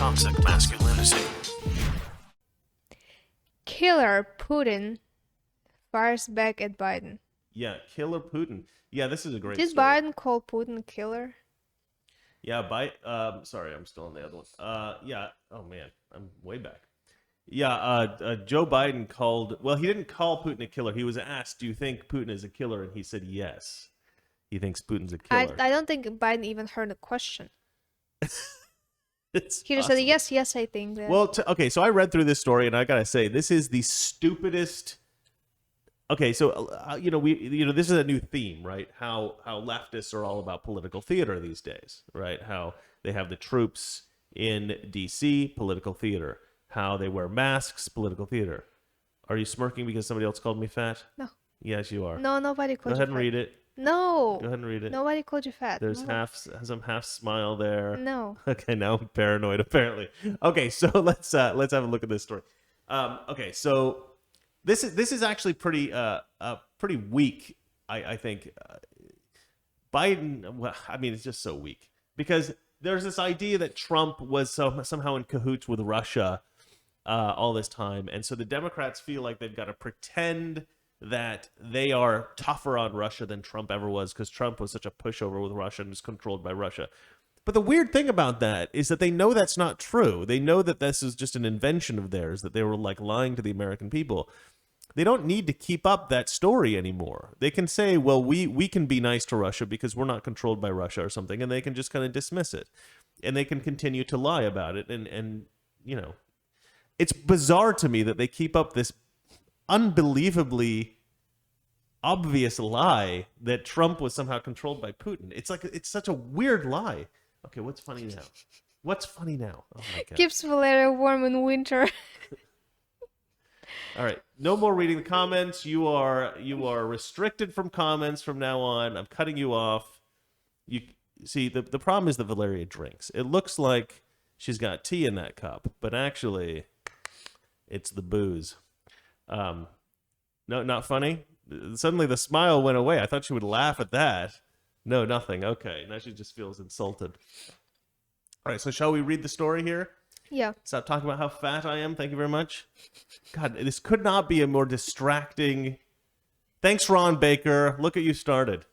toxic masculinity. Killer Putin fires back at Biden. Yeah, killer Putin. Yeah, this is a great Did story. Biden call Putin killer? Yeah, sorry, I'm still on the other one. Yeah. Oh man, I'm way back. Yeah, Joe Biden called. Well, he didn't call Putin a killer. He was asked, "Do you think Putin is a killer?" And he said yes. He thinks Putin's a I killer. don't think Biden even heard the question. It's He just said possible. yes, I think that. Well, okay, so I read through this story, and I gotta say, this is the stupidest. Okay, so this is a new theme, right? How leftists are all about political theater these days, right? How they have the troops in D.C. political theater. How they wear masks, political theater. Are you smirking because somebody else called me fat? No. Yes, you are. No, nobody Go called you ahead and fat. read it. No. Go ahead and read it. Nobody called you fat. There's No. some half smile there. No. Okay, now I'm paranoid apparently. Okay, so let's have a look at this story. Okay, so this is actually pretty weak. I think Biden. Well, I mean, it's just so weak because there's this idea that Trump was somehow in cahoots with Russia all this time, and so the Democrats feel like they've got to pretend that they are tougher on Russia than Trump ever was because Trump was such a pushover with Russia and is controlled by Russia. But the weird thing about that is that they know that's not true. They know that this is just an invention of theirs, that they were like lying to the American people. They don't need to keep up that story anymore. They can say, well, we can be nice to Russia because we're not controlled by Russia or something, and they can just kind of dismiss it. And they can continue to lie about it. And it's bizarre to me that they keep up this unbelievably obvious lie that Trump was somehow controlled by Putin. It's such a weird lie. Okay, what's funny now? What's funny now? Oh my God. Keeps Valeria warm in winter. All right, no more reading the comments. You are restricted from comments from now on. I'm cutting you off. You see, the problem is that Valeria drinks. It looks like she's got tea in that cup, but actually it's the booze. No, not funny. Suddenly the smile went away. I thought she would laugh at that. No, nothing. Okay, now she just feels insulted. All right, so shall we read the story here? Yeah. Stop talking about how fat I am. Thank you very much. God, this could not be a more distracting. Thanks, Ron Baker. Look at you started.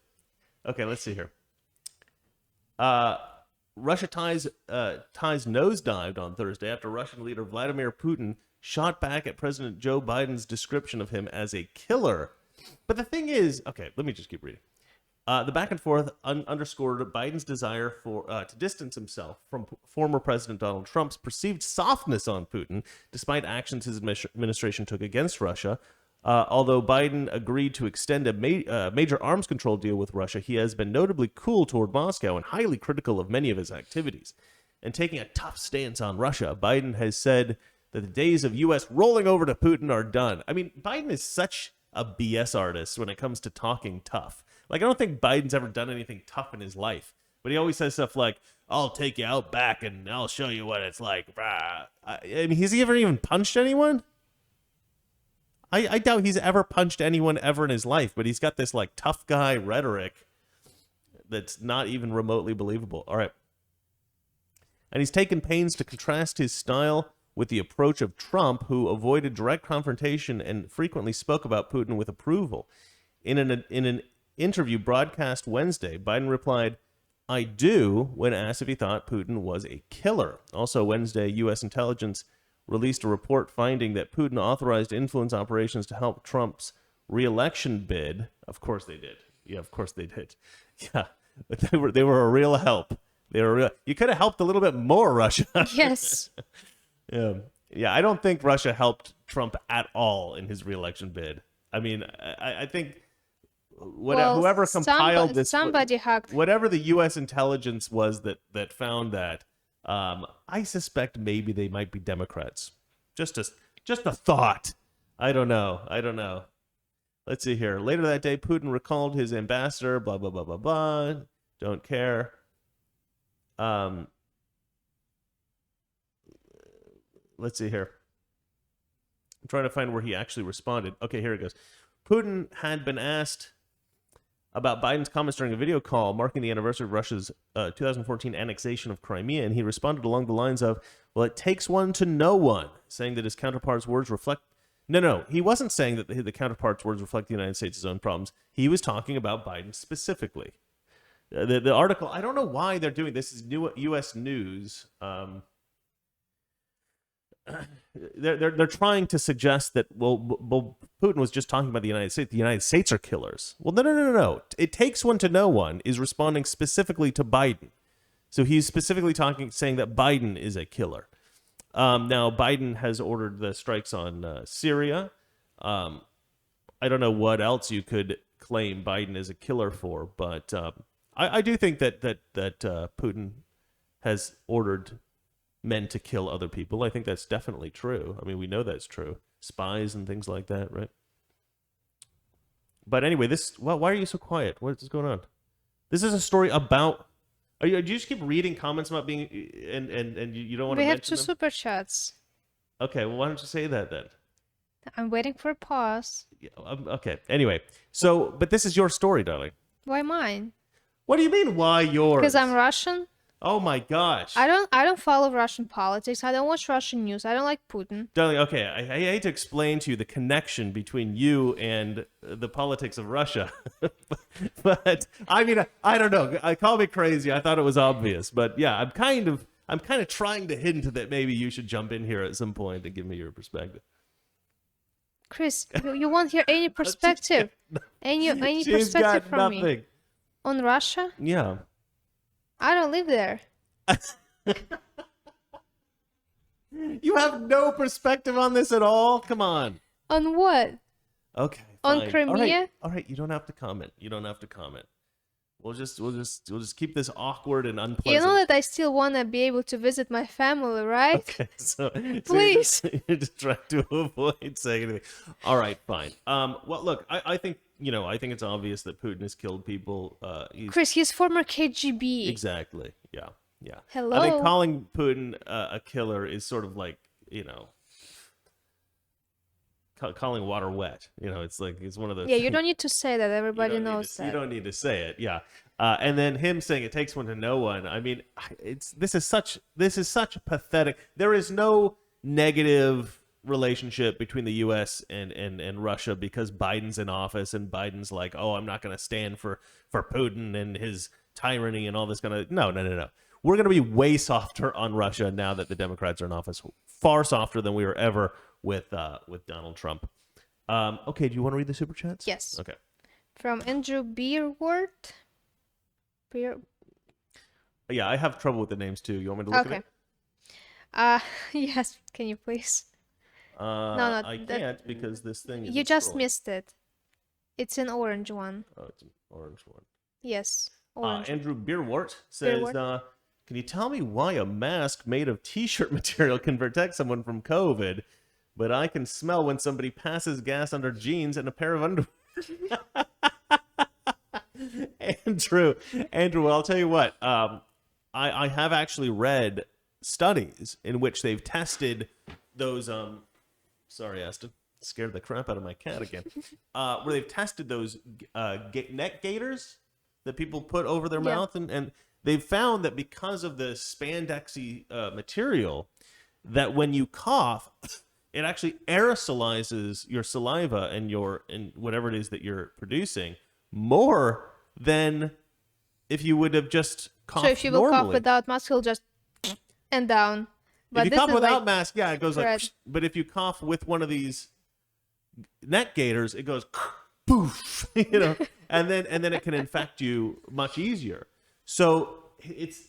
Okay, let's see here. Russia ties nosedived on Thursday after Russian leader Vladimir Putin shot back at President Joe Biden's description of him as a killer. But the thing is, okay, let me just keep reading. The back and forth underscored Biden's desire to distance himself from former President Donald Trump's perceived softness on Putin, despite actions his administration took against Russia. Although Biden agreed to extend a major arms control deal with Russia, he has been notably cool toward Moscow and highly critical of many of his activities. And taking a tough stance on Russia, Biden has said that the days of U.S. rolling over to Putin are done. I mean, Biden is such a BS artist when it comes to talking tough. Like, I don't think Biden's ever done anything tough in his life, but he always says stuff like, I'll take you out back and I'll show you what it's like. I mean, has he ever even punched anyone? I doubt he's ever punched anyone ever in his life, but he's got this like tough guy rhetoric that's not even remotely believable. All right. And he's taken pains to contrast his style with the approach of Trump, who avoided direct confrontation and frequently spoke about Putin with approval. In an interview broadcast Wednesday, Biden replied, I do, when asked if he thought Putin was a killer. Also Wednesday, U.S. intelligence released a report finding that Putin authorized influence operations to help Trump's re-election bid. Of course they did. Yeah, of course they did. Yeah, but they were a real help. They were real. You could have helped a little bit more, Russia. Yes. Yeah, I don't think Russia helped Trump at all in his re-election bid. I mean, I think whoever compiled this, somebody hacked. whatever the U.S. intelligence was that found that, I suspect maybe they might be Democrats. Just a thought. I don't know. Let's see here. Later that day, Putin recalled his ambassador. Blah blah blah blah blah. Don't care. Let's see here. I'm trying to find where he actually responded. Okay, here it goes. Putin had been asked about Biden's comments during a video call marking the anniversary of Russia's 2014 annexation of Crimea, and he responded along the lines of, well, it takes one to know one, saying that his counterpart's words reflect... No, he wasn't saying that the counterpart's words reflect the United States' own problems. He was talking about Biden specifically. The article, I don't know why they're doing this, is new U.S. News. They're trying to suggest that well Putin was just talking about the United States. The United States are killers. Well, no. It takes one to know one is responding specifically to Biden. So he's specifically saying that Biden is a killer. Now Biden has ordered the strikes on Syria. I don't know what else you could claim Biden is a killer for, but I do think that Putin has ordered men to kill other people. I think that's definitely true. I mean, we know that's true. Spies and things like that, right? But anyway, why are you so quiet? What is going on? This is a story about... do you just keep reading comments about being... And you don't want to mention them? We have 2 super chats. Okay, well, why don't you say that then? I'm waiting for a pause. Yeah, okay, anyway. So, but this is your story, darling. Why mine? What do you mean, why yours? Because I'm Russian. Oh my gosh. I don't follow Russian politics. I don't watch Russian news. I don't like Putin. Darling, okay, I hate to explain to you the connection between you and the politics of Russia. But I mean, I don't know. Call me crazy. I thought it was obvious, but yeah, I'm kind of trying to hint that maybe you should jump in here at some point and give me your perspective. Chris, you won't hear any perspective. Any perspective from nothing. Me on Russia? Yeah. I don't live there. You have no perspective on this at all? Come on. On what? Okay. On fine. Crimea? All right. You don't have to comment. We'll just keep this awkward and unpleasant. You know that I still want to be able to visit my family, right? Okay. So Please. you're just trying to avoid saying anything. All right. Fine. Well, look. I think it's obvious that Putin has killed people. Chris, he's former KGB. Exactly. Yeah. Hello. I think calling Putin a killer is sort of like, calling water wet. It's like it's one of those. Yeah, you don't need to say that. Everybody knows that. You don't need to say it. Yeah. And then him saying it takes one to know one. I mean, this is such pathetic. There is no negative relationship between the U.S. and Russia because Biden's in office and Biden's like, oh, I'm not going to stand for Putin and his tyranny and all this kind of... No. We're going to be way softer on Russia now that the Democrats are in office. Far softer than we were ever with Donald Trump. Okay, do you want to read the super chats? Yes. Okay. From Andrew Beerwort. Yeah, I have trouble with the names too. You want me to look at it? Yes. Can you please? No, I can't because this thing is... You just missed it. It's an orange one. Oh, it's an orange one. Yes, orange. Andrew Beerwort says, can you tell me why a mask made of t-shirt material can protect someone from COVID, but I can smell when somebody passes gas under jeans and a pair of underwear? Andrew, well, I'll tell you what. I have actually read studies in which they've tested those... Sorry, Aston. Scared the crap out of my cat again. Where they've tested those neck gaiters that people put over their mouth, and they've found that because of the spandexy material, that when you cough, it actually aerosolizes your saliva and whatever it is that you're producing more than if you would have just coughed. So if you will cough without mask, he'll just and down. But if you cough without mask, yeah, it goes like. But if you cough with one of these neck gaiters, it goes poof, and then it can infect you much easier. So it's,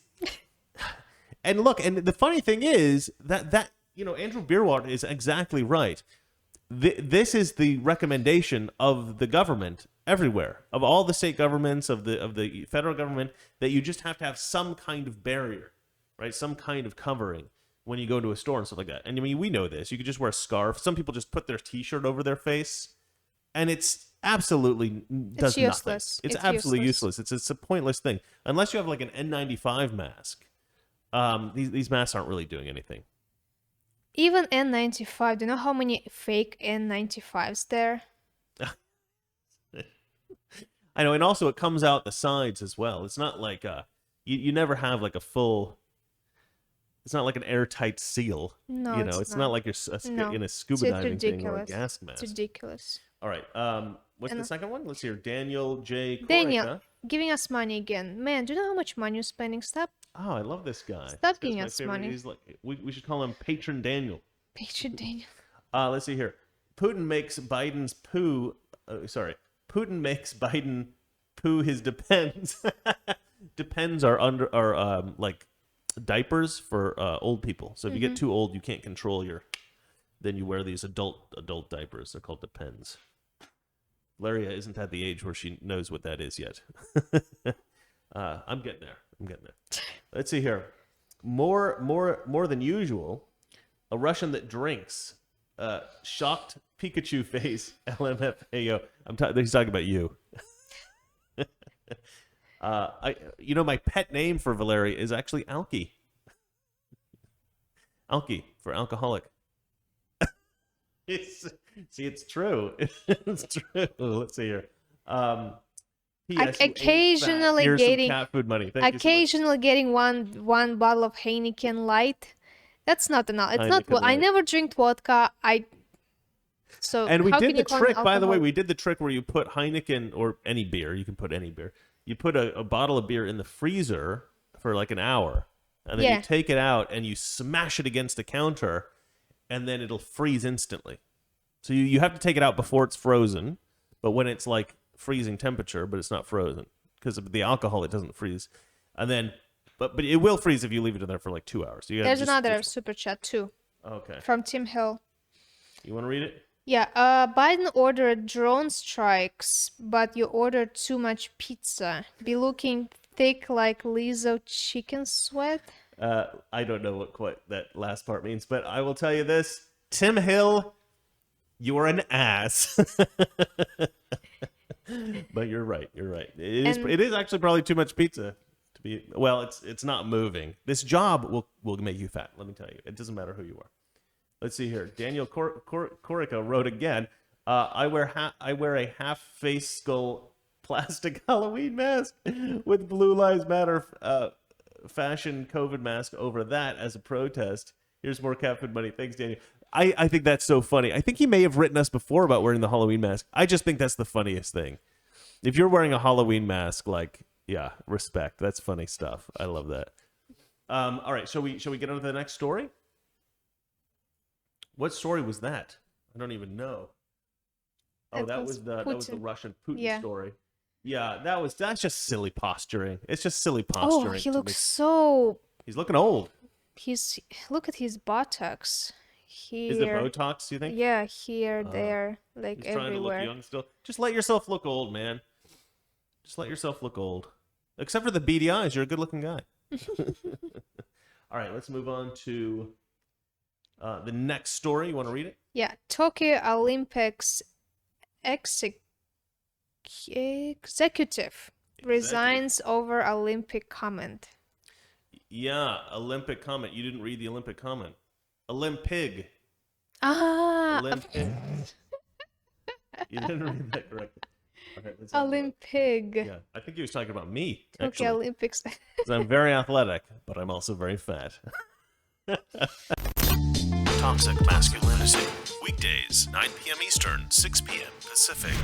and look, and the funny thing is that Andrew Beerwort is exactly right. This is the recommendation of the government everywhere, of all the state governments, of the federal government, that you just have to have some kind of barrier, right? Some kind of covering when you go to a store and stuff like that. And I mean, we know this. You could just wear a scarf. Some people just put their t-shirt over their face, and it's absolutely does nothing. It's absolutely useless. It's a pointless thing. Unless you have like an N95 mask, these masks aren't really doing anything. Even N95, do you know how many fake N95s there? I know, and also it comes out the sides as well. It's not like you never have like a full. It's not like an airtight seal. No, You know, it's not like you're No. in a scuba It's diving thing or a ridiculous. gas mask. It's ridiculous. All right. What's And the second one? Let's hear. Daniel J. Corica. Daniel, giving us money again. Man, do you know how much money you're spending? Stop. Oh, I love this guy. Stop This guy's giving my us favorite. money. He's like we should call him Patron Daniel. Patron Daniel. Let's see here. Putin makes Biden's poo. Putin makes Biden poo his depends. Depends are like diapers for old people. So if you get too old, you can't control your. Then you wear these adult diapers. They're called depends. Valeria isn't at the age where she knows what that is yet. I'm getting there. Let's see here. More than usual. A Russian that drinks. Shocked Pikachu face. LMFAO. He's talking about you. My pet name for Valeria is actually Alki. Alki for alcoholic. It's true. It's true. Let's see here. P.S. Occasionally Here's getting some cat food money. Thank you so occasionally getting one bottle of Heineken Light. That's not enough. It's not. Heineken I Light. never drink vodka. So And we how did can you the call me trick, by the way. alcoholic? We did the trick where you put Heineken or any beer. You can put any beer. You put a bottle of beer in the freezer for like an hour, and then Yeah. you take it out and you smash it against the counter, and then it'll freeze instantly. So you have to take it out before it's frozen, but when it's like freezing temperature, but it's not frozen because of the alcohol, it doesn't freeze. And then, but it will freeze if you leave it in there for like 2 hours. So you There's just, another super chat too Okay. from Tim Hill. You want to read it? Yeah, Biden ordered drone strikes, but you ordered too much pizza. Be looking thick like Lizzo chicken sweat. I don't know what quite that last part means, but I will tell you this. Tim Hill, you're an ass. But you're right. It is actually probably too much pizza to be. Well, it's not moving. This job will make you fat. Let me tell you. It doesn't matter who you are. Let's see here. Daniel Corica wrote again. I wear a half face skull plastic Halloween mask with Blue Lives Matter fashion COVID mask over that as a protest. Here's more cat food money. Thanks, Daniel. I think that's so funny. I think he may have written us before about wearing the Halloween mask. I just think that's the funniest thing. If you're wearing a Halloween mask, like, yeah, respect. That's funny stuff. I love that. All right, shall we get on to the next story? What story was that? I don't even know. Oh, It that was was the Putin. Russian Putin Yeah. story. Yeah, that's just silly posturing. It's just silly Oh, posturing. he looks so. He's looking old. Look at his buttocks. Here. Is it Botox, you think? Yeah, here, there, like He's trying to look everywhere. young still. Just let yourself look old, man. Just let yourself look old. Except for the beady eyes, you're a good-looking guy. All right, let's move on to the next story. You want to read it? Yeah, Tokyo Olympics executive resigns over Olympic comment. Yeah, Olympic comment. You didn't read the Olympic comment. Olympic. Ah, Olympic. You didn't read that correctly. Okay, let's have a look. Olympic. Yeah, I think he was talking about me, Tokyo actually. Olympics. 'Cause I'm very athletic, but I'm also very fat. Toxic Masculinity. Weekdays, 9 p.m. Eastern, 6 p.m. Pacific.